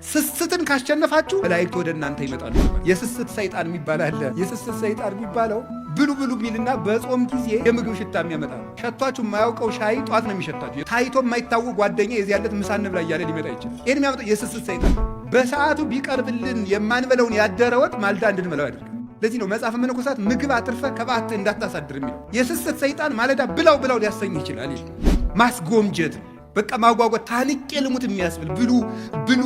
ስስትን ካሸነፋችሁ መላእክት ወደ እናንተ ይመጣሉ። የስስት ሰይጣን የሚባል አለ። የስስት ሰይጣን የሚባለው ብሉ ብሉ የሚልና በጾም ጊዜ የምግብ ሽታ የሚያመጣ ነው። ሸቷችሁ የማያውቀው ሻይ ጧት ነው የሚሸታችሁ። ታይቶ የማይታወቅ ጓደኛ የዚህ ያለት ምሳ እንብላ እያለ ሊመጣ ይችላል። ይህን የሚያመጣው የስስት ሰይጣን በሰዓቱ ቢቀርብልን የማንበለውን ያደረ ወጥ ማልዳ እንድንበላው ያደርጋል። ለዚህ ነው መጽሐፈ መነኮሳት ምግብ አትርፈ ከበዓትህ እንዳታሳድር የሚለው። የስስት ሰይጣን ማለዳ ብላው ብላው ሊያሰኝ ይችላል። ማስጎምጀት፣ በቃ ማጓጓት፣ ታንቄ ልሙት የሚያስብል ብሉ ብሉ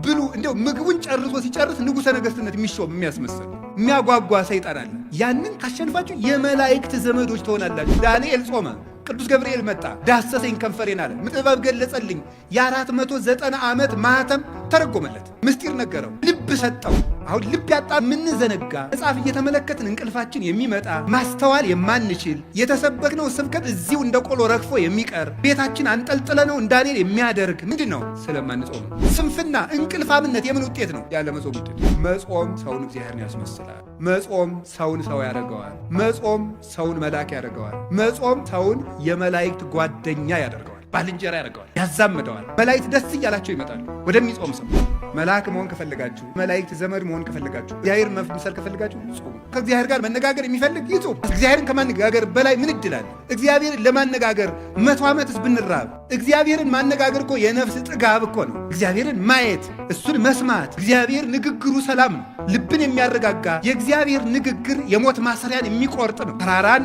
ብሉ። እንደው ምግቡን ጨርሶ ሲጨርስ ንጉሠ ነገሥትነት የሚሾም የሚያስመስል የሚያጓጓ ሰይጣን አለ። ያንን ካሸንፋችሁ የመላእክት ዘመዶች ትሆናላችሁ። ዳንኤል ጾመ፣ ቅዱስ ገብርኤል መጣ፣ ዳሰሰኝ ከንፈሬን አለ፣ ጥበብ ገለጸልኝ። የ490 ዓመት ማኅተም ተረጎመለት፣ ምስጢር ነገረው፣ ልብ ሰጠው። አሁን ልብ ያጣ የምንዘነጋ መጽሐፍ እየተመለከትን እንቅልፋችን የሚመጣ ማስተዋል የማንችል የተሰበክነው ስብከት እዚሁ እንደ ቆሎ ረግፎ የሚቀር ቤታችን አንጠልጥለነው እንዳኔል የሚያደርግ ምንድን ነው? ስለማንጾም ነው። ስንፍና፣ እንቅልፋምነት የምን ውጤት ነው? ያለ መጾም ውጤት። መጾም ሰውን እግዚአብሔርን ያስመስላል። መጾም ሰውን ሰው ያደርገዋል። መጾም ሰውን መልአክ ያደርገዋል። መጾም ሰውን የመላእክት ጓደኛ ያደርገዋል፣ ባልንጀራ ያደርገዋል፣ ያዛምደዋል። መላእክት ደስ እያላቸው ይመጣሉ ወደሚጾም ሰው። መልአክ መሆን ከፈለጋችሁ፣ መላእክት ዘመድ መሆን ከፈለጋችሁ፣ እግዚአብሔር መምሰል ከፈለጋችሁ ጾሙ። ከእግዚአብሔር ጋር መነጋገር የሚፈልግ ይጾም። እግዚአብሔርን ከማነጋገር በላይ ምን እድል አለ? እግዚአብሔርን ለማነጋገር 100 ዓመትስ ብንራብ፣ እግዚአብሔርን ማነጋገር እኮ የነፍስ ጥጋብ እኮ ነው። እግዚአብሔርን ማየት፣ እሱን መስማት። እግዚአብሔር ንግግሩ ሰላም ነው፣ ልብን የሚያረጋጋ። የእግዚአብሔር ንግግር የሞት ማሰሪያን የሚቆርጥ ነው። ተራራን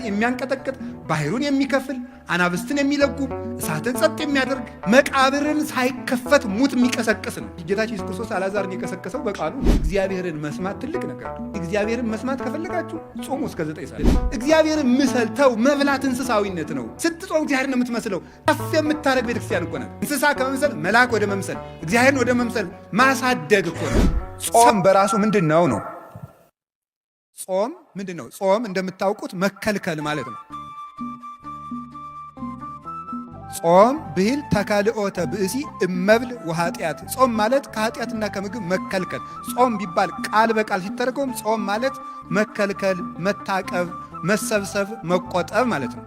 የሚያንቀጠቅጥ፣ ባህሩን የሚከፍል፣ አናብስትን የሚለጉም፣ እሳትን ጸጥ የሚያደርግ፣ መቃብርን ሳይከፈት ሙት የሚቀሰቅስ ነው። ጌታችን ኢየሱስ ክርስቶስ አልዓዛርን የቀሰቀሰው በቃሉ። እግዚአብሔርን መስማት ትልቅ ነገር ነው። እግዚአብሔርን መስማት ከፈለጋችሁ ጾሙ እስከ 9 ሰዓት። እግዚአብሔርን ምሰልተው መብላት እንስሳዊነት ነው። ስትጾም እግዚአብሔርን ነው የምትመስለው። ከፍ የምታደርግ ቤተክርስቲያን እኮ ናት። እንስሳ ከመምሰል መልአክ ወደ መምሰል፣ እግዚአብሔርን ወደ መምሰል ማሳደግ እኮ ነው። ጾም በራሱ ምንድን ነው ነው? ጾም ምንድን ነው? ጾም እንደምታውቁት መከልከል ማለት ነው። ጾም ብሂል ተካልኦተ ብእሲ እመብል ወኃጢአት። ጾም ማለት ከኃጢአትና ከምግብ መከልከል። ጾም ቢባል ቃል በቃል ሲተረጎም ጾም ማለት መከልከል፣ መታቀብ፣ መሰብሰብ፣ መቆጠብ ማለት ነው።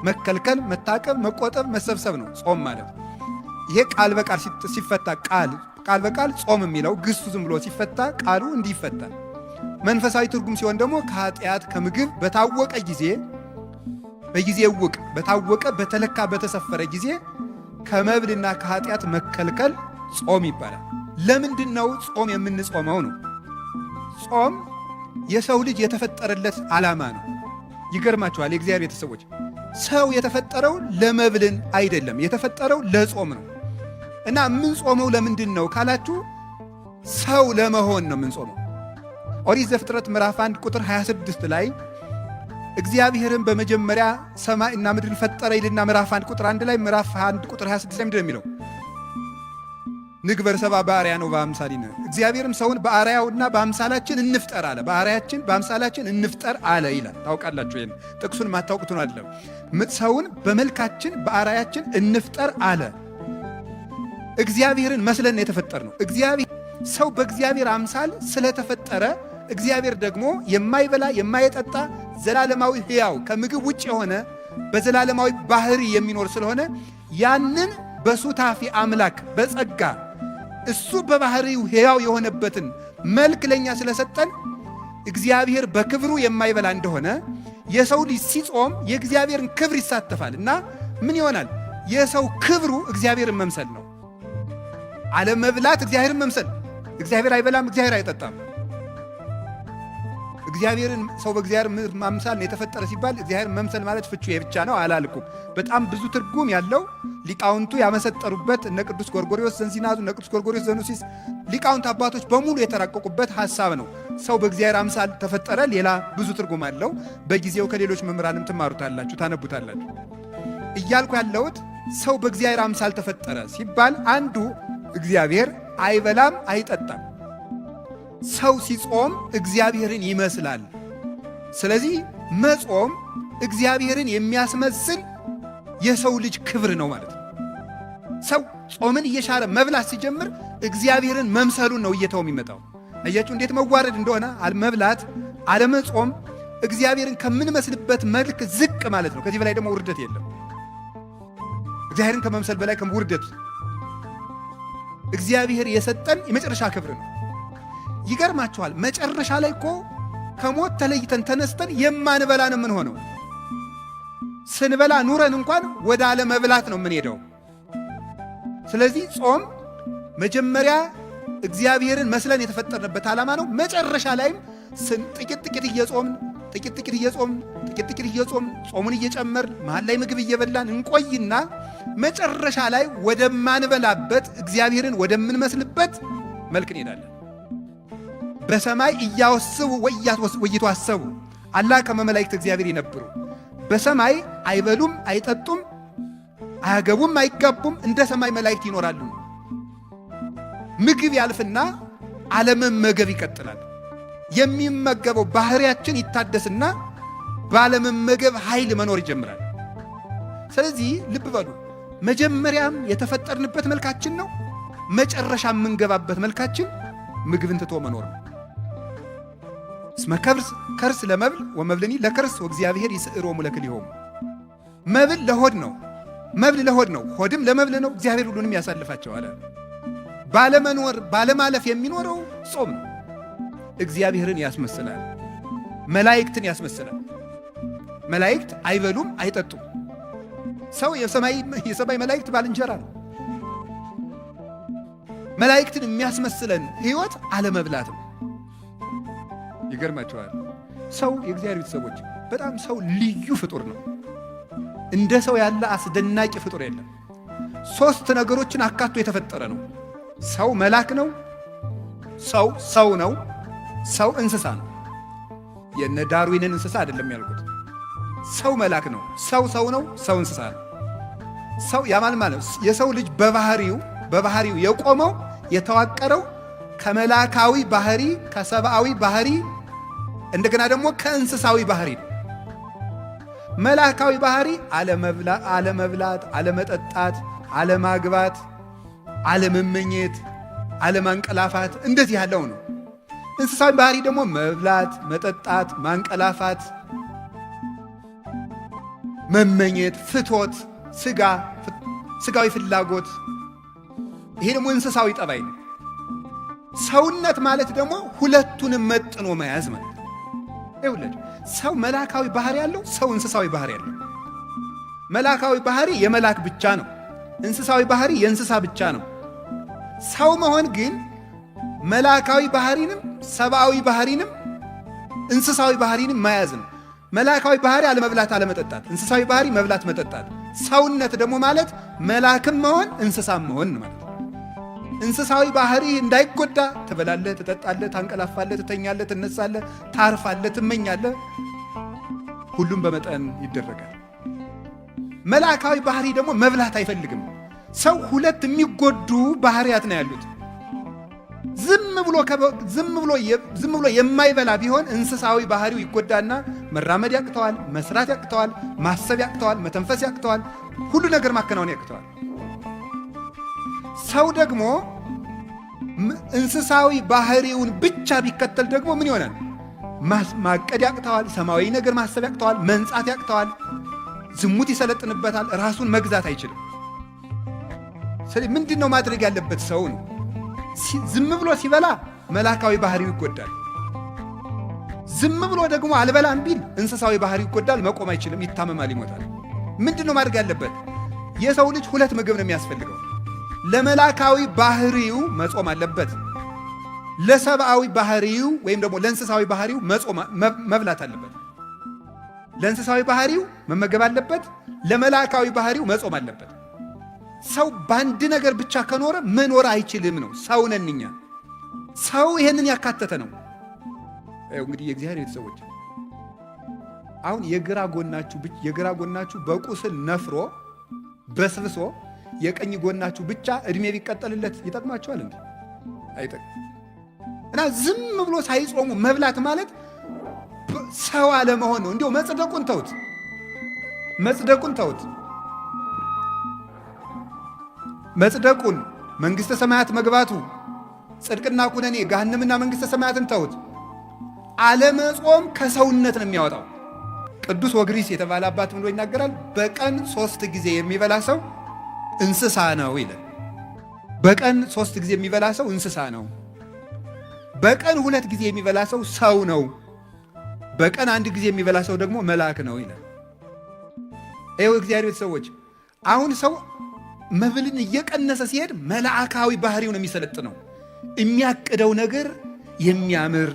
መከልከል፣ መታቀብ፣ መቆጠብ፣ መሰብሰብ ነው ጾም ማለት። ይሄ ቃል በቃል ሲፈታ ቃል በቃል ጾም የሚለው ግሱ ዝም ብሎ ሲፈታ ቃሉ እንዲህ ይፈታል። መንፈሳዊ ትርጉም ሲሆን ደግሞ ከኃጢአት ከምግብ በታወቀ ጊዜ፣ በጊዜ ውቅ በታወቀ በተለካ በተሰፈረ ጊዜ ከመብልና ከኃጢአት መከልከል ጾም ይባላል። ለምንድን ነው ጾም የምንጾመው ነው? ጾም የሰው ልጅ የተፈጠረለት ዓላማ ነው። ይገርማችኋል የእግዚአብሔር ቤተሰቦች፣ ሰው የተፈጠረው ለመብልን አይደለም፣ የተፈጠረው ለጾም ነው። እና የምንጾመው ለምንድን ነው ካላችሁ ሰው ለመሆን ነው የምንጾመው። ኦሪት ዘፍጥረት ምዕራፍ 1 ቁጥር 26 ላይ እግዚአብሔርን በመጀመሪያ ሰማይና ምድርን ፈጠረ ይልና ምዕራፍ 1 ቁጥር 1 ላይ ምዕራፍ 1 ቁጥር 26 ላይ ምንድን ነው የሚለው? ንግበር ሰብአ በአርአያነ ወበአምሳሊነ፣ እግዚአብሔርም ሰውን በአርአያውና በአምሳላችን እንፍጠር አለ። በአርአያችን በአምሳላችን እንፍጠር አለ ይላል። ታውቃላችሁ ይሄን ጥቅሱን ማታውቁት ነው አይደለም። ሰውን በመልካችን በአርአያችን እንፍጠር አለ። እግዚአብሔርን መስለን የተፈጠር ነው። ሰው በእግዚአብሔር አምሳል ስለተፈጠረ እግዚአብሔር ደግሞ የማይበላ የማይጠጣ ዘላለማዊ ሕያው ከምግብ ውጭ የሆነ በዘላለማዊ ባህሪ የሚኖር ስለሆነ ያንን በሱታፊ አምላክ በጸጋ እሱ በባህሪው ሕያው የሆነበትን መልክ ለኛ ስለሰጠን እግዚአብሔር በክብሩ የማይበላ እንደሆነ የሰው ልጅ ሲጾም የእግዚአብሔርን ክብር ይሳተፋል እና ምን ይሆናል? የሰው ክብሩ እግዚአብሔርን መምሰል ነው። አለመብላት እግዚአብሔርን መምሰል። እግዚአብሔር አይበላም፣ እግዚአብሔር አይጠጣም። እግዚአብሔርን ሰው በእግዚአብሔር ማምሳል ነው የተፈጠረ ሲባል እግዚአብሔር መምሰል ማለት ፍቹ ብቻ ነው አላልኩም። በጣም ብዙ ትርጉም ያለው ሊቃውንቱ ያመሰጠሩበት እነ ቅዱስ ጎርጎርዮስ ዘንዚናዙ፣ እነ ቅዱስ ጎርጎርዮስ ዘኑሲስ ሊቃውንት አባቶች በሙሉ የተራቀቁበት ሐሳብ ነው። ሰው በእግዚአብሔር አምሳል ተፈጠረ። ሌላ ብዙ ትርጉም አለው። በጊዜው ከሌሎች መምህራንም ትማሩታላችሁ፣ ታነቡታላችሁ። እያልኩ ያለሁት ሰው በእግዚአብሔር አምሳል ተፈጠረ ሲባል አንዱ እግዚአብሔር አይበላም አይጠጣም። ሰው ሲጾም እግዚአብሔርን ይመስላል። ስለዚህ መጾም እግዚአብሔርን የሚያስመስል የሰው ልጅ ክብር ነው ማለት ነው። ሰው ጾምን እየሻረ መብላት ሲጀምር እግዚአብሔርን መምሰሉን ነው እየተው የሚመጣው። አያችሁ እንዴት መዋረድ እንደሆነ። መብላት አለመጾም እግዚአብሔርን ከምንመስልበት መልክ ዝቅ ማለት ነው። ከዚህ በላይ ደግሞ ውርደት የለም። እግዚአብሔርን ከመምሰል በላይ ውርደት እግዚአብሔር የሰጠን የመጨረሻ ክብር ነው። ይገርማችኋል፣ መጨረሻ ላይ እኮ ከሞት ተለይተን ተነስተን የማንበላ ነው የምንሆነው። ስንበላ ኑረን እንኳን ወደ አለመብላት ነው የምንሄደው። ስለዚህ ጾም መጀመሪያ እግዚአብሔርን መስለን የተፈጠርንበት ዓላማ ነው። መጨረሻ ላይም ጥቂት ጥቂት እየጾምን ጾሙን እየጨመርን መሃል ላይ ምግብ እየበላን እንቆይና መጨረሻ ላይ ወደማንበላበት እግዚአብሔርን ወደምንመስልበት መልክ እንሄዳለን። በሰማይ እያወስቡ ወይተዋሰቡ አላ ከመ መላእክት እግዚአብሔር ይነብሩ። በሰማይ አይበሉም፣ አይጠጡም፣ አያገቡም፣ አይጋቡም፣ እንደ ሰማይ መላእክት ይኖራሉ። ምግብ ያልፍና አለመመገብ ይቀጥላል። የሚመገበው ባህሪያችን ይታደስና ባለመመገብ ኃይል መኖር ይጀምራል። ስለዚህ ልብ በሉ፣ መጀመሪያም የተፈጠርንበት መልካችን ነው፣ መጨረሻ የምንገባበት መልካችን ምግብን ትቶ መኖር ነው። እስመ ከርስ ለመብል ወመብልኒ ለከርስ ወእግዚአብሔር ይስዕሮሙ ለክልኤሆሙ። መብል ለሆድ ነው፣ መብል ለሆድ ነው፣ ሆድም ለመብል ነው። እግዚአብሔር ሁሉንም ያሳልፋቸዋል። ባለመኖር ባለማለፍ የሚኖረው ጾም ነው። እግዚአብሔርን ያስመስላል፣ መላእክትን ያስመስላል። መላእክት አይበሉም፣ አይጠጡም። ሰው የሰማይ መላእክት ባልንጀራ ነው። መላእክትን የሚያስመስለን ሕይወት አለመብላት ነው። ይገርማቸዋል። ሰው የእግዚአብሔር ቤተሰቦች በጣም ሰው ልዩ ፍጡር ነው። እንደ ሰው ያለ አስደናቂ ፍጡር የለም። 3 ነገሮችን አካቶ የተፈጠረ ነው። ሰው መልአክ ነው፣ ሰው ነው፣ ሰው እንስሳ ነው። የነ ዳርዊንን እንስሳ አይደለም ያልኩት። ሰው መልአክ ነው፣ ሰው ነው፣ ሰው እንስሳ ነው። ሰው ያማል ማለት የሰው ልጅ በባህሪው የቆመው የተዋቀረው ከመላካዊ ባህሪ፣ ከሰብአዊ ባህሪ፣ እንደገና ደግሞ ከእንስሳዊ ባህሪ ነው። መላካዊ ባህሪ አለመብላት፣ አለመጠጣት፣ አለማግባት፣ አለመመኘት፣ አለማንቀላፋት እንደዚህ ያለው ነው። እንስሳዊ ባህሪ ደግሞ መብላት፣ መጠጣት፣ ማንቀላፋት፣ መመኘት፣ ፍትወት፣ ስጋዊ ፍላጎት፣ ይሄ ደግሞ እንስሳዊ ጠባይ ነው። ሰውነት ማለት ደግሞ ሁለቱንም መጥኖ መያዝ ማለት ነው። ይኸውልህ ሰው መላካዊ ባህሪ ያለው፣ ሰው እንስሳዊ ባህሪ ያለው። መላካዊ ባህሪ የመላክ ብቻ ነው። እንስሳዊ ባህሪ የእንስሳ ብቻ ነው። ሰው መሆን ግን መላካዊ ባህሪንም ሰብአዊ ባህሪንም እንስሳዊ ባህሪንም መያዝ ነው። መላካዊ ባህሪ አለመብላት፣ አለመጠጣት፣ እንስሳዊ ባህሪ መብላት፣ መጠጣት። ሰውነት ደግሞ ማለት መላክም መሆን እንስሳም መሆን ማለት ነው። እንስሳዊ ባህሪ እንዳይጎዳ ትበላለህ፣ ትጠጣለህ፣ ታንቀላፋለህ፣ ትተኛለህ፣ ትነሳለህ፣ ታርፋለህ፣ ትመኛለህ። ሁሉም በመጠን ይደረጋል። መላካዊ ባህሪ ደግሞ መብላት አይፈልግም። ሰው 2 የሚጎዱ ባህሪያት ነው ያሉት። ዝም ብሎ የማይበላ ቢሆን እንስሳዊ ባህሪው ይጎዳና መራመድ ያቅተዋል፣ መስራት ያቅተዋል፣ ማሰብ ያቅተዋል፣ መተንፈስ ያቅተዋል፣ ሁሉ ነገር ማከናወን ያቅተዋል። ሰው ደግሞ እንስሳዊ ባህሪውን ብቻ ቢከተል ደግሞ ምን ይሆናል? ማቀድ ያቅተዋል፣ ሰማያዊ ነገር ማሰብ ያቅተዋል፣ መንጻት ያቅተዋል፣ ዝሙት ይሰለጥንበታል፣ ራሱን መግዛት አይችልም። ስለዚህ ምንድን ነው ማድረግ ያለበት? ሰው ነው ዝም ብሎ ሲበላ መላካዊ ባህሪው ይጎዳል። ዝም ብሎ ደግሞ አልበላም ቢል እንስሳዊ ባህሪው ይጎዳል፣ መቆም አይችልም፣ ይታመማል፣ ይሞታል። ምንድን ነው ማድረግ ያለበት? የሰው ልጅ 2 ምግብ ነው የሚያስፈልገው። ለመላካዊ ባህሪው መጾም አለበት። ለሰብአዊ ባህሪው ወይም ደግሞ ለእንስሳዊ ባህሪው መብላት አለበት። ለእንስሳዊ ባህሪው መመገብ አለበት። ለመላካዊ ባህሪው መጾም አለበት። ሰው በአንድ ነገር ብቻ ከኖረ መኖር አይችልም ነው። ሰው ነን እኛ። ሰው ይሄንን ያካተተ ነው። እንግዲህ የእግዚአብሔር ቤተሰቦች አሁን የግራ ጎናችሁ በቁስል ነፍሮ በስብሶ የቀኝ ጎናችሁ ብቻ እድሜ ቢቀጠልለት ይጠቅማችኋል እንዴ? አይጠቅም። እና ዝም ብሎ ሳይጾሙ መብላት ማለት ሰው አለመሆን ነው። እንዲሁ መጽደቁን ተውት። መጽደቁን መንግሥተ ሰማያት መግባቱ ጽድቅና ኩነኔ ገሃነምና መንግሥተ ሰማያትን ተውት። አለመጾም ከሰውነት ነው የሚያወጣው። ቅዱስ ወግሪስ የተባለ አባት ብሎ ይናገራል። በቀን 3 ጊዜ የሚበላ ሰው እንስሳ ነው ይላል። በቀን 3 ጊዜ የሚበላ ሰው እንስሳ ነው። በቀን 2 ጊዜ የሚበላ ሰው ሰው ነው። በቀን 1 ጊዜ የሚበላ ሰው ደግሞ መልአክ ነው ይላል። ይኸው እግዚአብሔር ቤተሰቦች፣ አሁን ሰው መብልን እየቀነሰ ሲሄድ መልአካዊ ባህሪው ነው የሚሰለጥነው። የሚያቅደው ነገር የሚያምር፣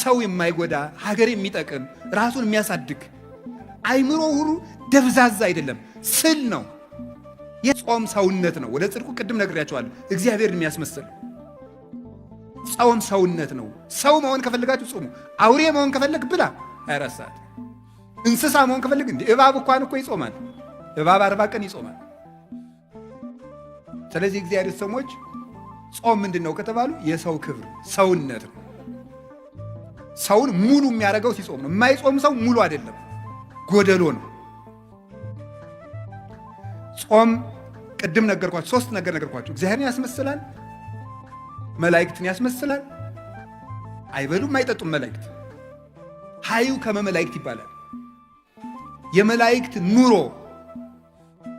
ሰው የማይጎዳ፣ ሀገር የሚጠቅም፣ ራሱን የሚያሳድግ፣ አይምሮ ሁሉ ደብዛዛ አይደለም፣ ስል ነው። የጾም ሰውነት ነው። ወደ ጽድቁ ቅድም ነግሬያቸዋለሁ። እግዚአብሔርን የሚያስመስል ጾም ሰውነት ነው። ሰው መሆን ከፈለጋችሁ ጾሙ። አውሬ መሆን ከፈለግ ብላ 24 ሰዓት። እንስሳ መሆን ከፈለግ እንደ እባብ እንኳን እኮ ይጾማል። እባብ 40 ቀን ይጾማል። ስለዚህ እግዚአብሔር ሰዎች ጾም ምንድን ነው ከተባሉ የሰው ክብር ሰውነት ነው። ሰውን ሙሉ የሚያደርገው ሲጾም ነው። የማይጾም ሰው ሙሉ አይደለም፣ ጎደሎ ነው። ጾም ቅድም ነገርኳችሁ፣ 3 ነገር ነገርኳችሁ። እግዚአብሔርን ያስመስላል፣ መላእክትን ያስመስላል። አይበሉም አይጠጡም መላእክት። ሀዩ ከመ መላእክት ይባላል። የመላእክት ኑሮ፣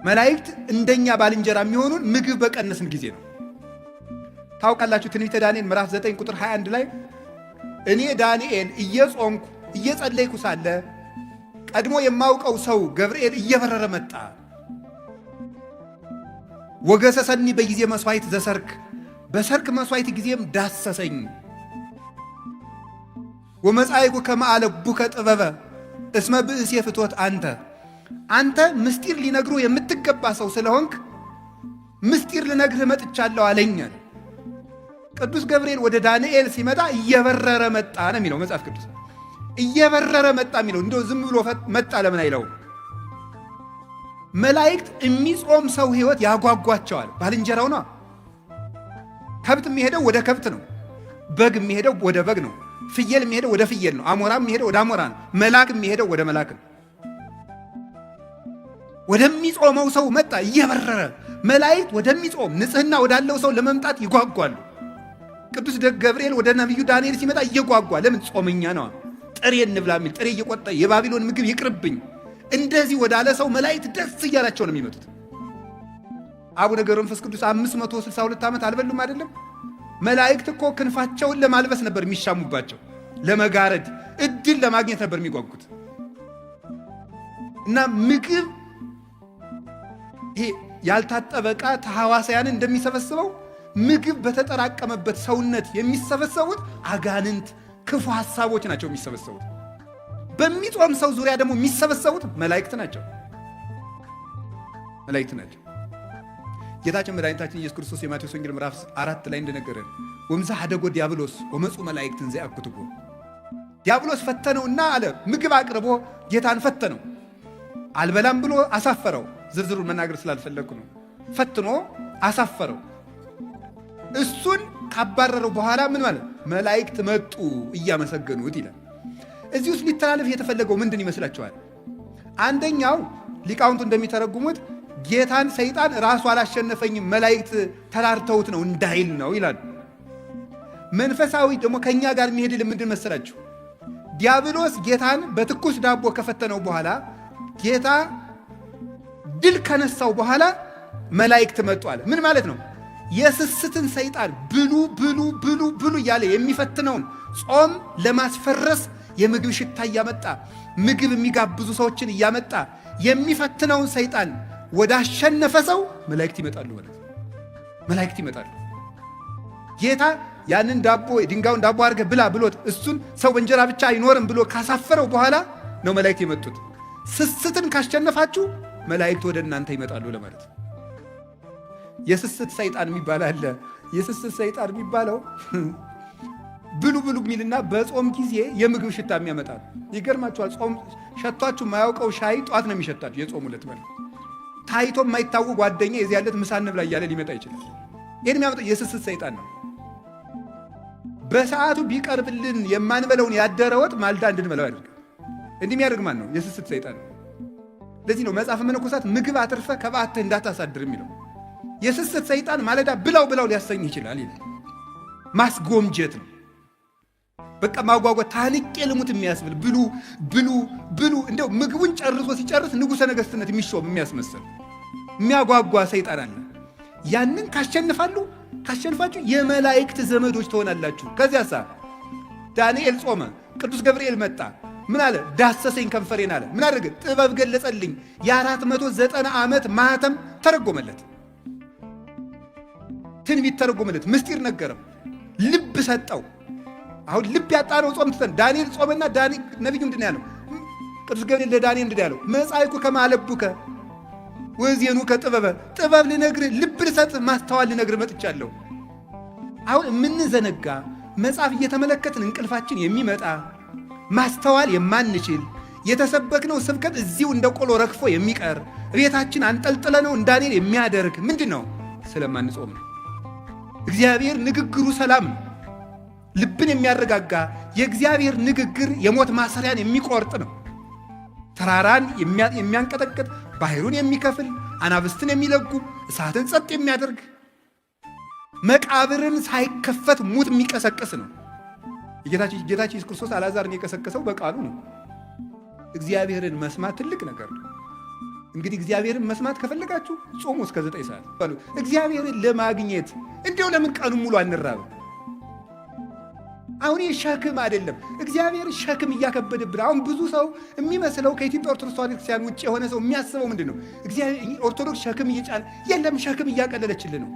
መላእክት እንደኛ ባልንጀራ የሚሆኑን ምግብ በቀነስን ጊዜ ነው። ታውቃላችሁ ትንቢተ ዳንኤል ምዕራፍ 9 ቁጥር 21 ላይ እኔ ዳንኤል እየጾምኩ እየጸለይኩ ሳለ ቀድሞ የማውቀው ሰው ገብርኤል እየበረረ መጣ። ወገሰሰኒ በጊዜ መስዋዕት ዘሰርክ፣ በሰርክ መስዋዕት ጊዜም ዳሰሰኝ። ወመጻይኩ ከመ አለቡከ ጥበበ እስመ ብእሴ ፍትወት አንተ ምስጢር ሊነግሩ የምትገባ ሰው ስለሆንክ ምስጢር ልነግርህ መጥቻለሁ አለኛል። ቅዱስ ገብርኤል ወደ ዳንኤል ሲመጣ እየበረረ መጣ ነው የሚለው መጽሐፍ ቅዱስ። እየበረረ መጣ የሚለው እንደው ዝም ብሎ መጣ ለምን አይለውም? መላእክት የሚጾም ሰው ሕይወት ያጓጓቸዋል። ባልንጀራው ነው። ከብት የሚሄደው ወደ ከብት ነው። በግ የሚሄደው ወደ በግ ነው። ፍየል የሚሄደው ወደ ፍየል ነው። አሞራ የሚሄደው ወደ አሞራ ነው። መልአክ የሚሄደው ወደ መልአክ ነው። ወደሚጾመው ሰው መጣ እየበረረ። መላእክት ወደሚጾም ንጽሕና ወዳለው ሰው ለመምጣት ይጓጓሉ። ቅዱስ ገብርኤል ወደ ነቢዩ ዳንኤል ሲመጣ እየጓጓ ለምን? ጾመኛ ነው። ጥሬ እንብላ የሚል ጥሬ እየቆጠ የባቢሎን ምግብ ይቅርብኝ እንደዚህ ወዳለ ሰው መላእክት ደስ እያላቸው ነው የሚመጡት። አቡነ ገብረ መንፈስ ቅዱስ 562 ዓመት አልበሉም አይደለም? መላእክት እኮ ክንፋቸውን ለማልበስ ነበር የሚሻሙባቸው፣ ለመጋረድ እድል ለማግኘት ነበር የሚጓጉት። እና ምግብ ይሄ ያልታጠበ ዕቃ ተሐዋሳያንን እንደሚሰበስበው ምግብ በተጠራቀመበት ሰውነት የሚሰበሰቡት አጋንንት፣ ክፉ ሐሳቦች ናቸው የሚሰበሰቡት። በሚጾም ሰው ዙሪያ ደግሞ የሚሰበሰቡት መላእክት ናቸው። ጌታችን መድኃኒታችን ኢየሱስ ክርስቶስ የማቴዎስ ወንጌል ምዕራፍ 4 ላይ እንደነገረን ወምዛ ሀደጎ ዲያብሎስ ወመፁ መላእክትን ዘያኩትጎ፣ ዲያብሎስ ፈተነውና አለ ምግብ አቅርቦ ጌታን ፈተነው። አልበላም ብሎ አሳፈረው። ዝርዝሩን መናገር ስላልፈለግኩ ነው። ፈትኖ አሳፈረው። እሱን ካባረረው በኋላ ምን ማለት መላእክት መጡ እያመሰገኑት ይላል። እዚህ ውስጥ ሊተላለፍ የተፈለገው ምንድን ይመስላችኋል? አንደኛው ሊቃውንቱ እንደሚተረጉሙት ጌታን ሰይጣን ራሱ አላሸነፈኝም መላእክት ተራርተውት ነው እንዳይል ነው ይላሉ። መንፈሳዊ ደግሞ ከኛ ጋር የሚሄድ ምንድን መሰላችሁ? ዲያብሎስ ጌታን በትኩስ ዳቦ ከፈተነው በኋላ ጌታ ድል ከነሳው በኋላ መላእክት መጡ አለ። ምን ማለት ነው? የስስትን ሰይጣን ብሉ ብሉ ብሉ ብሉ እያለ የሚፈትነውን ጾም ለማስፈረስ የምግብ ሽታ እያመጣ ምግብ የሚጋብዙ ሰዎችን እያመጣ የሚፈትነውን ሰይጣን ወደ አሸነፈ ሰው መላእክት ይመጣሉ ማለት ነው። መላእክት ይመጣሉ። ጌታ ያንን ዳቦ ድንጋዩን ዳቦ አድርገህ ብላ ብሎት እሱን ሰው በእንጀራ ብቻ አይኖርም ብሎ ካሳፈረው በኋላ ነው መላእክት የመጡት። ስስትን ካሸነፋችሁ መላእክት ወደ እናንተ ይመጣሉ ለማለት ነው። የስስት ሰይጣን የሚባል አለ። የስስት ሰይጣን የሚባለው ብሉ ብሉ የሚልና በጾም ጊዜ የምግብ ሽታ የሚያመጣ ይገርማችኋል። ጾም ሸቷችሁ የማያውቀው ሻይ ጧት ነው የሚሸታችሁ። የጾም ዕለት ማለት ታይቶ የማይታወቅ ጓደኛ የዚያ ዕለት ምሳ እንብላ እያለ ሊመጣ ይችላል። ይህን የሚያመጣው የስስት ሰይጣን ነው። በሰዓቱ ቢቀርብልን የማንበለውን ያደረ ወጥ ማልዳ እንድንበላው ያደርጋል። እንዲህ የሚያደርግ ማን ነው? የስስት ሰይጣን ነው። ለዚህ ነው መጽሐፈ መነኮሳት ምግብ አትርፈ ከበዓትህ እንዳታሳድር የሚለው። የስስት ሰይጣን ማለዳ ብላው ብላው ሊያሰኝ ይችላል ይላል። ማስጎምጀት ነው። በቃ ማጓጓት፣ ታንቄ ልሙት የሚያስብል ብሉ ብሉ ብሉ። እንደው ምግቡን ጨርሶ ሲጨርስ ንጉሠ ነገሥትነት የሚሾም የሚያስመስል የሚያጓጓ ሰይጣን አለ። ያንን ካሸንፋችሁ የመላእክት ዘመዶች ትሆናላችሁ። ከዚያሳ ዳንኤል ጾመ፣ ቅዱስ ገብርኤል መጣ። ምን አለ? ዳሰሰኝ ከንፈሬን አለ። ምን አደረገ? ጥበብ ገለጸልኝ። የ490 ዓመት ማኅተም ተረጎመለት፣ ትንቢት ተረጎመለት፣ ምስጢር ነገረው፣ ልብ ሰጠው። አሁን ልብ ያጣነው ጾም ትተን ዳንኤል ጾመና ነቢዩ ምንድን ያለው? ቅዱስ ገብርኤል ለዳንኤል እንግዲህ ያለው መጻይኩ ከማለቡከ ወዜኑ ከጥበበ ጥበብ ልነግርህ፣ ልብ ልሰጥህ፣ ማስተዋል ልነግርህ መጥቻለሁ። አሁን የምንዘነጋ መጽሐፍ እየተመለከትን እንቅልፋችን የሚመጣ ማስተዋል የማንችል የተሰበክነው ስብከት እዚሁ እንደ ቆሎ ረግፎ የሚቀር ቤታችን አንጠልጥለነው እንዳኔል የሚያደርግ ምንድን ነው? ስለማንጾም ነው። እግዚአብሔር ንግግሩ ሰላም ነው፣ ልብን የሚያረጋጋ የእግዚአብሔር ንግግር የሞት ማሰሪያን የሚቆርጥ ነው። ተራራን የሚያንቀጠቅጥ ባህሩን የሚከፍል አናብስትን የሚለጉ እሳትን ጸጥ የሚያደርግ መቃብርን ሳይከፈት ሙት የሚቀሰቅስ ነው። ጌታችን ኢየሱስ ክርስቶስ አልዓዛርን የቀሰቀሰው በቃሉ ነው። እግዚአብሔርን መስማት ትልቅ ነገር ነው። እንግዲህ እግዚአብሔርን መስማት ከፈለጋችሁ ጾሙ እስከ 9 ሰዓት። እግዚአብሔርን ለማግኘት እንዲያው ለምን ቀኑን ሙሉ አንራብ? አሁን ሸክም አይደለም፣ እግዚአብሔር ሸክም እያከበደብን። አሁን ብዙ ሰው የሚመስለው ከኢትዮጵያ ኦርቶዶክስ ተዋሕዶ ክርስቲያን ውጭ የሆነ ሰው የሚያስበው ምንድን ነው? ኦርቶዶክስ ሸክም እየጫነ የለም፣ ሸክም እያቀለለችልን ነው።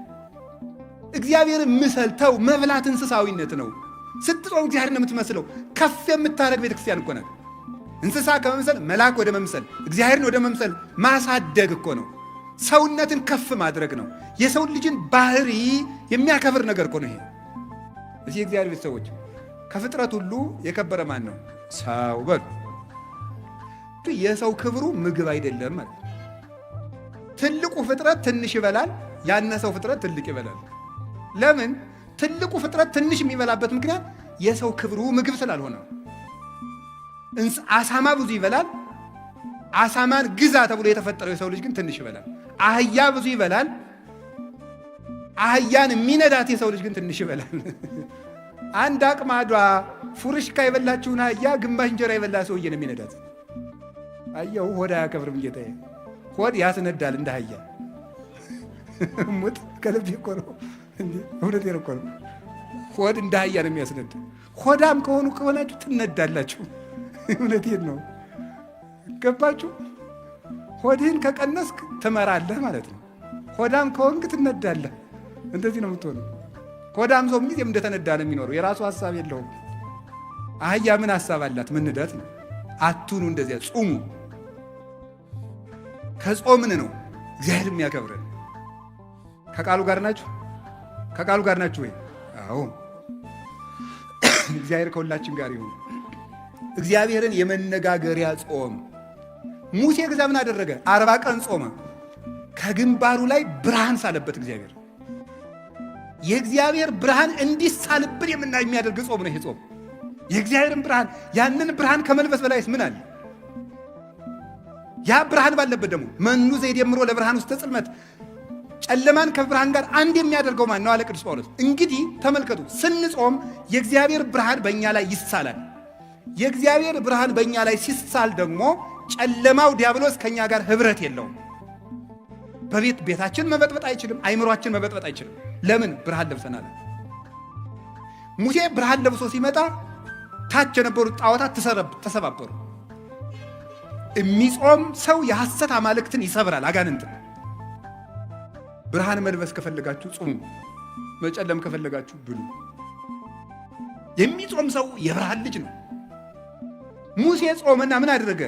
እግዚአብሔርን ምሰልተው መብላት እንስሳዊነት ነው። ስትጾም እግዚአብሔር ነው የምትመስለው። ከፍ የምታደርግ ቤተክርስቲያን እኮ ናት። እንስሳ ከመምሰል መልአክ ወደ መምሰል እግዚአብሔርን ወደ መምሰል ማሳደግ እኮ ነው። ሰውነትን ከፍ ማድረግ ነው። የሰው ልጅን ባህሪ የሚያከብር ነገር እኮ ነው ይሄ። እዚህ የእግዚአብሔር ቤተሰቦች ከፍጥረት ሁሉ የከበረ ማን ነው? ሰው በሉ። የሰው ክብሩ ምግብ አይደለም ማለት። ትልቁ ፍጥረት ትንሽ ይበላል፣ ያነሰው ፍጥረት ትልቅ ይበላል። ለምን? ትልቁ ፍጥረት ትንሽ የሚበላበት ምክንያት የሰው ክብሩ ምግብ ስላልሆነ። አሳማ ብዙ ይበላል። አሳማን ግዛ ተብሎ የተፈጠረው የሰው ልጅ ግን ትንሽ ይበላል። አህያ ብዙ ይበላል። አህያን የሚነዳት የሰው ልጅ ግን ትንሽ ይበላል። አንድ አቅማዷ ፉርሽካ የበላችውን አህያ ግማሽ እንጀራ የበላ ሰውዬ ነው የሚነዳት። አየው፣ ሆድ አያከብርም ጌታዬ። ሆድ ያስነዳል እንደ አህያ። ሙት ከልብ እኮ ነው፣ እውነቴን እኮ ነው። ሆድ እንደ አህያ ነው የሚያስነዳ። ሆዳም ከሆናችሁ ትነዳላችሁ። እውነቴን ነው። ገባችሁ? ሆድህን ከቀነስክ ትመራለህ ማለት ነው። ሆዳም ከሆንክ ትነዳለህ። እንደዚህ ነው የምትሆነው። ሆዳም ሰው ጊዜም እንደተነዳ ነው የሚኖረው። የራሱ ሀሳብ የለውም። አህያ ምን ሀሳብ አላት? ምንዳት ነው። አቱኑ እንደዚያ ጹሙ። ከጾምን ነው እግዚአብሔር የሚያከብረን። ከቃሉ ጋር ናችሁ? ከቃሉ ጋር ናችሁ ወይ? አዎ። እግዚአብሔር ከሁላችን ጋር ይሁን። እግዚአብሔርን የመነጋገሪያ ጾም ሙሴ ገዛ ምን አደረገ? 40 ቀን ጾመ። ከግንባሩ ላይ ብርሃን ሳለበት እግዚአብሔር። የእግዚአብሔር ብርሃን እንዲሳልብን የሚያደርግ ጾም ነው ይሄ ጾም። የእግዚአብሔርን ብርሃን፣ ያንን ብርሃን ከመልበስ በላይስ ምን አለ? ያ ብርሃን ባለበት ደግሞ መኑ ዘይደምሮ ለብርሃን ውስተ ጽልመት፣ ጨለማን ከብርሃን ጋር አንድ የሚያደርገው ማን ነው አለ ቅዱስ ጳውሎስ። እንግዲህ ተመልከቱ፣ ስንጾም የእግዚአብሔር ብርሃን በእኛ ላይ ይሳላል። የእግዚአብሔር ብርሃን በእኛ ላይ ሲሳል ደግሞ ጨለማው ዲያብሎስ ከእኛ ጋር ህብረት የለውም። ቤታችን መበጥበጥ አይችልም። አይምሯችን መበጥበጥ አይችልም። ለምን? ብርሃን ለብሰናል። ሙሴ ብርሃን ለብሶ ሲመጣ ታች የነበሩት ጣዖታት ተሰባበሩ። የሚጾም ሰው የሐሰት አማልክትን ይሰብራል፣ አጋንንትን። ብርሃን መልበስ ከፈለጋችሁ ጹሙ፣ መጨለም ከፈለጋችሁ ብሉ። የሚጾም ሰው የብርሃን ልጅ ነው። ሙሴ ጾመና ምን አደረገ?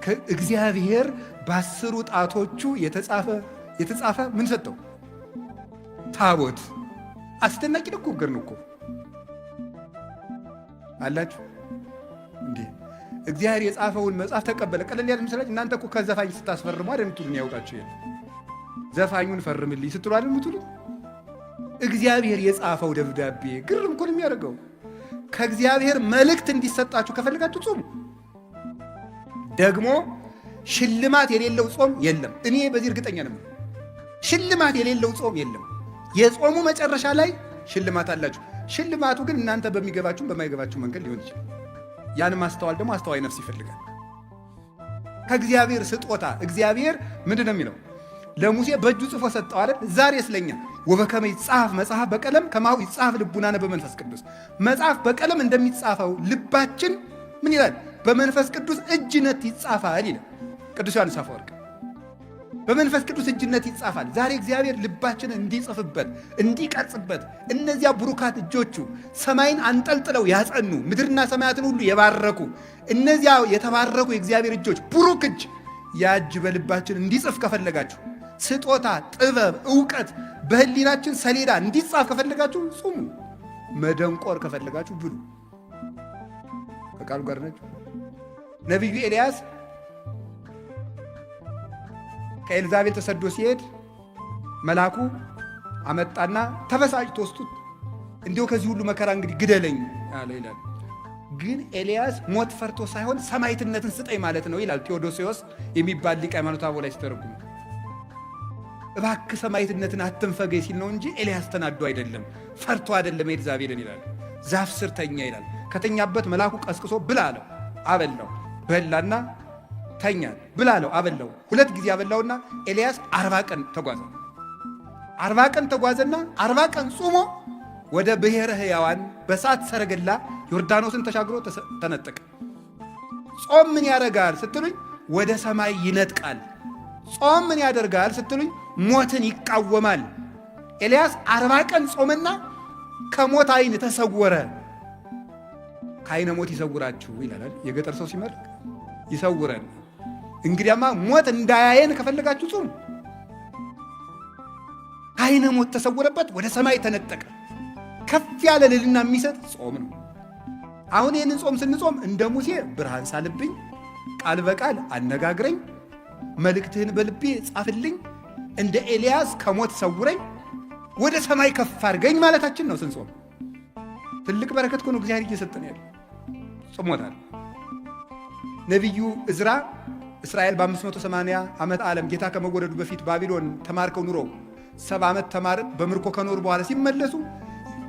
ከእግዚአብሔር በ10 ጣቶቹ የተጻፈ ምን ሰጠው? ታቦት። አስደናቂ ንግግር ነው እኮ አላችሁ እንዴ! እግዚአብሔር የጻፈውን መጽሐፍ ተቀበለ። ቀለል ያለ ምስላች። እናንተ እኮ ከዘፋኝ ስታስፈርሙ አይደል የምትሉኝ? ያውቃችሁ የለ ዘፋኙን ፈርምልኝ ስትሉ አይደል የምትሉ? እግዚአብሔር የጻፈው ደብዳቤ ግርም እኮ ነው የሚያደርገው። ከእግዚአብሔር መልእክት እንዲሰጣችሁ ከፈልጋችሁ ጾሙ። ደግሞ ሽልማት የሌለው ጾም የለም። እኔ በዚህ እርግጠኛ ነኝ። ሽልማት የሌለው ጾም የለም። የጾሙ መጨረሻ ላይ ሽልማት አላችሁ። ሽልማቱ ግን እናንተ በሚገባችሁም በማይገባችሁ መንገድ ሊሆን ይችላል። ያን ማስተዋል ደግሞ አስተዋይ ነፍስ ይፈልጋል። ከእግዚአብሔር ስጦታ እግዚአብሔር ምንድን ነው የሚለው? ለሙሴ በእጁ ጽፎ ሰጠው አይደል? ዛሬ ስለኛ ወበከመ ይጻፍ መጽሐፍ በቀለም ከማሁ ይጻፍ ልቡናነ በመንፈስ ቅዱስ። መጽሐፍ በቀለም እንደሚጻፈው ልባችን ምን ይላል? በመንፈስ ቅዱስ እጅነት ይጻፋል ይላል ቅዱስ ዮሐንስ አፈወርቅ። በመንፈስ ቅዱስ እጅነት ይጻፋል። ዛሬ እግዚአብሔር ልባችንን እንዲጽፍበት እንዲቀርጽበት፣ እነዚያ ብሩካት እጆቹ ሰማይን አንጠልጥለው ያጸኑ ምድርና ሰማያትን ሁሉ የባረኩ እነዚያ የተባረኩ የእግዚአብሔር እጆች ብሩክ እጅ ያ እጅ በልባችን እንዲጽፍ ከፈለጋችሁ፣ ስጦታ፣ ጥበብ፣ ዕውቀት በህሊናችን ሰሌዳ እንዲጻፍ ከፈለጋችሁ ጹሙ። መደንቆር ከፈለጋችሁ ብሉ። ከቃሉ ጋር ነች። ነቢዩ ኤልያስ ከኤልዛቤል ተሰዶ ሲሄድ መልአኩ አመጣና ተበሳጭቶ ወስዱት እንዲሁ ከዚህ ሁሉ መከራ እንግዲህ ግደለኝ አለ ይላል። ግን ኤልያስ ሞት ፈርቶ ሳይሆን ሰማዕትነትን ስጠኝ ማለት ነው ይላል ቴዎዶሲዎስ የሚባል ሊቅ ሃይማኖተ አበው ላይ ሲተረጉም። እባክህ ሰማዕትነትን አትንፈገኝ ሲል ነው እንጂ ኤልያስ ተናዶ አይደለም፣ ፈርቶ አይደለም ኤልዛቤልን ይላል። ዛፍ ስር ተኛ ይላል። ከተኛበት መልአኩ ቀስቅሶ ብላ አለው፣ አበላው። በላና ተኛ። ብላ አለው፣ አበላው። 2 ጊዜ አበላውና ኤልያስ 40 ቀን ተጓዘ። 40 ቀን ተጓዘና 40 ቀን ጾሞ ወደ ብሔረ ሕያዋን በእሳት ሰረገላ ዮርዳኖስን ተሻግሮ ተነጠቀ። ጾም ምን ያደርጋል ስትሉኝ፣ ወደ ሰማይ ይነጥቃል። ጾም ምን ያደርጋል ስትሉኝ፣ ሞትን ይቃወማል። ኤልያስ 40 ቀን ጾመና ከሞት ዓይን ተሰወረ። ከዓይነ ሞት ይሰውራችሁ ይላል የገጠር ሰው ሲመርቅ፣ ይሰውረን። እንግዲያማ ሞት እንዳያየን ከፈለጋችሁ ጾም። ከዓይነ ሞት ተሰወረበት፣ ወደ ሰማይ ተነጠቀ። ከፍ ያለ ልልና የሚሰጥ ጾም ነው። አሁን ይህንን ጾም ስንጾም እንደ ሙሴ ብርሃን ሳልብኝ፣ ቃል በቃል አነጋግረኝ፣ መልእክትህን በልቤ ጻፍልኝ፣ እንደ ኤልያስ ከሞት ሰውረኝ፣ ወደ ሰማይ ከፍ አድርገኝ ማለታችን ነው ስንጾም። ትልቅ በረከት ነው እግዚአብሔር እየሰጠን ያለ። ጾሞታል። ነቢዩ ዕዝራ እስራኤል በ580 ዓመት ዓለም ጌታ ከመወለዱ በፊት ባቢሎን ተማርከው ኑሮ 70 ዓመት ተማር በምርኮ ከኖሩ በኋላ ሲመለሱ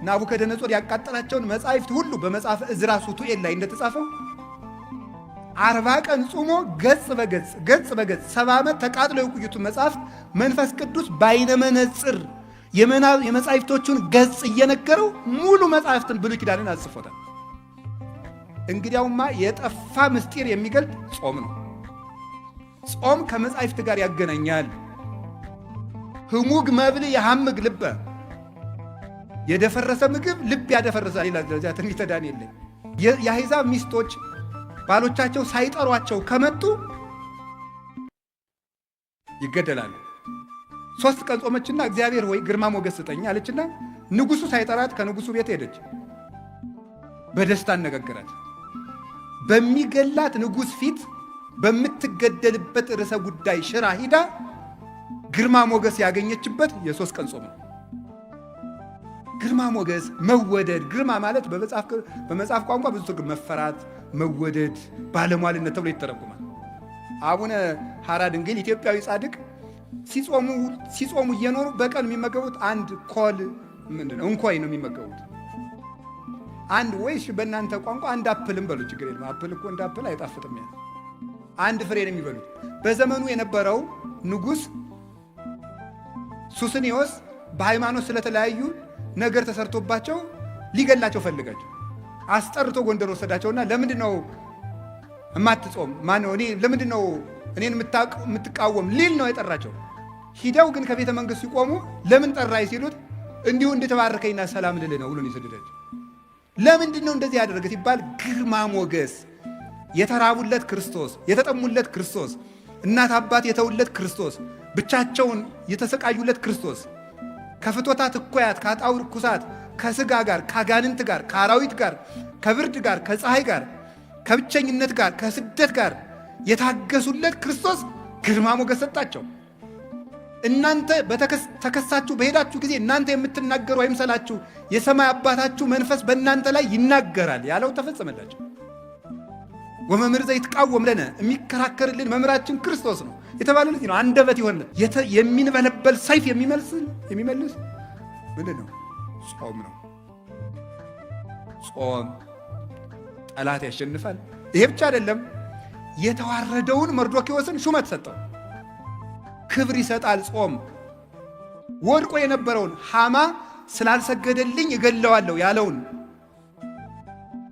ናቡከደነጾር ያቃጠላቸውን መጻሕፍት ሁሉ በመጽሐፍ ዕዝራ ሱቱኤል ላይ እንደተጻፈው 40 ቀን ጾሞ ገጽ በገጽ 70 ዓመት ተቃጥለው የቆዩትን መጽሐፍት መንፈስ ቅዱስ በዓይነ መነጽር የመጻሕፍቶቹን ገጽ እየነገረው ሙሉ መጻሕፍትን ብሉይ ኪዳንን አጽፎታል። እንግዲያውማ የጠፋ ምስጢር የሚገልጥ ጾም ነው። ጾም ከመጻሕፍት ጋር ያገናኛል። ህሙግ መብል የሐምግ ልበ፣ የደፈረሰ ምግብ ልብ ያደፈርሳል ይላል ደረጃ ትንቢተ ዳንኤል ላይ። የአሕዛብ ሚስቶች ባሎቻቸው ሳይጠሯቸው ከመጡ ይገደላሉ። 3 ቀን ጾመችና እግዚአብሔር ሆይ ግርማ ሞገስ ስጠኝ አለችና ንጉሡ ሳይጠራት ከንጉሡ ቤት ሄደች። በደስታ አነጋገራት። በሚገላት ንጉሥ ፊት በምትገደልበት ርዕሰ ጉዳይ ሽራ ሂዳ ግርማ ሞገስ ያገኘችበት የ3 ቀን ጾም ነው። ግርማ ሞገስ፣ መወደድ። ግርማ ማለት በመጽሐፍ ቋንቋ ብዙ ትርጉም፣ መፈራት፣ መወደድ፣ ባለሟልነት ተብሎ ይተረጉማል። አቡነ ሐራ ድንግል ኢትዮጵያዊ ጻድቅ ሲጾሙ እየኖሩ በቀን የሚመገቡት አንድ ኮል እንኮይ ነው የሚመገቡት። አንድ ወይሽ በእናንተ ቋንቋ አንድ አፕልም በሉ፣ ችግር የለም። አፕል እኮ እንደ አፕል አይጣፍጥም። ያ አንድ ፍሬ ነው የሚበሉት። በዘመኑ የነበረው ንጉሥ ሱስንዮስ በሃይማኖት ስለተለያዩ ነገር ተሰርቶባቸው ሊገላቸው ፈልጋቸው አስጠርቶ ጎንደር ወሰዳቸውና ለምንድን ነው እማትጾም? ማነው እኔ ለምንድን ነው እኔን የምትቃወም ሊል ነው የጠራቸው። ሂደው ግን ከቤተ መንግሥት ሲቆሙ ለምን ጠራይ ሲሉት እንዲሁ እንድተባርከኝና ሰላም ልል ነው ብሎ ይሰደዳቸው። ለምንድን ነው እንደዚህ ያደረገ ሲባል ግርማ ሞገስ፣ የተራቡለት ክርስቶስ፣ የተጠሙለት ክርስቶስ፣ እናት አባት የተውለት ክርስቶስ፣ ብቻቸውን የተሰቃዩለት ክርስቶስ፣ ከፍቶታት እኮያት ከአጣውር ኩሳት ከሥጋ ጋር ከአጋንንት ጋር ከአራዊት ጋር ከብርድ ጋር ከፀሐይ ጋር ከብቸኝነት ጋር ከስደት ጋር የታገሱለት ክርስቶስ ግርማ ሞገስ ሰጣቸው። እናንተ ተከሳችሁ በሄዳችሁ ጊዜ እናንተ የምትናገሩ አይምሰላችሁ፣ የሰማይ አባታችሁ መንፈስ በእናንተ ላይ ይናገራል ያለው ተፈጸመላቸው። ወመምህር ዘይትቃወም ለነ፣ የሚከራከርልን መምህራችን ክርስቶስ ነው የተባለው ለዚህ ነው። አንደበት ይሆንልን የሚንበለበል ሰይፍ የሚመልስ ምንድን ነው? ጾም ነው። ጾም ጠላት ያሸንፋል። ይሄ ብቻ አይደለም። የተዋረደውን መርዶክዮስን ሹመት ሰጠው። ክብር ይሰጣል ጾም። ወድቆ የነበረውን ሐማ ስላልሰገደልኝ እገለዋለሁ ያለውን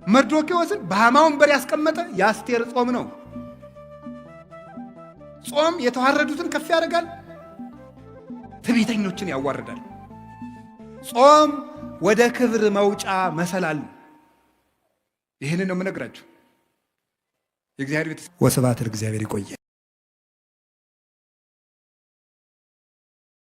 መርዶክዮስን በሐማ ወንበር ያስቀመጠ የአስቴር ጾም ነው። ጾም የተዋረዱትን ከፍ ያደርጋል፣ ትዕቢተኞችን ያዋርዳል። ጾም ወደ ክብር መውጫ መሰላል። ይህንን ነው የምነግራችሁ። የእግዚአብሔር ቤት ወስብሐት ለእግዚአብሔር። ይቆየ